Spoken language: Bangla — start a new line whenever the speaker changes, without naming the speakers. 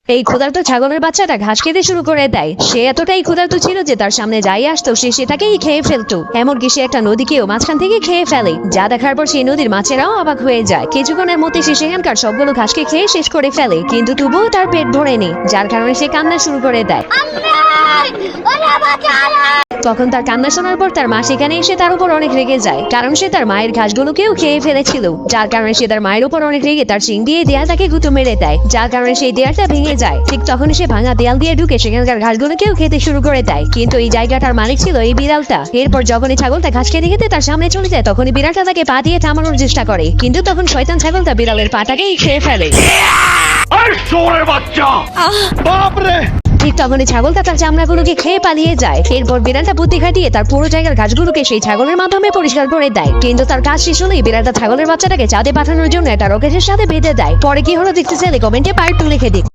এই ক্ষুধার্ত ছাগলের বাচ্চাটা ঘাস খেতে শুরু করে দেয়। সে এতটাই ক্ষুধার্ত ছিল যে তার সামনে যাই আসতো সে সেটাকেই খেয়ে ফেলতো। এমনকি সে একটা নদীকেও মাঝখান থেকে খেয়ে ফেলে, যা দেখার পর সেই নদীর মাছেরাও অবাক হয়ে যায়। কিছুক্ষণের মধ্যে সে সেখানকার সবগুলো ঘাসকে খেয়ে শেষ করে ফেলে, কিন্তু তবুও তার পেট ভরেনি, যার কারণে সে কান্না শুরু করে দেয়। তখন তার কান্না শোনার পর তার মা সেখানে এসে তার উপর অনেক রেগে যায়, কারণ সে তার মায়ের ঘাসগুলোকেও খেয়ে ফেলেছিল। যার কারণে সে তার মায়ের উপর অনেক রেগে তার শিং দিয়ে দেয়ালটাকে গুঁতো মেরে দেয়, যার কারণে সেই দেয়ালটা ভেঙে যায়। ঠিক তখনই সে ভাঙা দেয়াল দিয়ে ঢুকে সেখানকার ঘাসগুলোকেও খেতে শুরু করে দেয়, কিন্তু এই জায়গাটার মালিক ছিল এই বিড়ালটা। এরপর যখনই ছাগলটা ঘাস খেতে খেতে তার সামনে চলে যায়, তখনই বিড়ালটা তাকে পা দিয়ে থামানোর চেষ্টা করে, কিন্তু তখন শয়তান ছাগলটা বিড়ালের পাটাকেই খেয়ে ফেলে। ঠিক তখনই ছাগলটা তার চামড়াগুলোকে খেয়ে পালিয়ে যায়। এরপর বিড়ালটা বুদ্ধি খাটিয়ে তার পুরো জায়গার গাছগুলোকে সেই ছাগলের মাধ্যমে পরিষ্কার করে দেয়, কিন্তু তার কাজ শেষ হলেই বিড়ালটা ছাগলের বাচ্চাটাকে চাঁদে পাঠানোর জন্য একটা রকেটের সাথে বেঁধে দেয়। পরে কি হলো দেখতে চাইলে কমেন্টে পার্ট 2 লিখে দিন।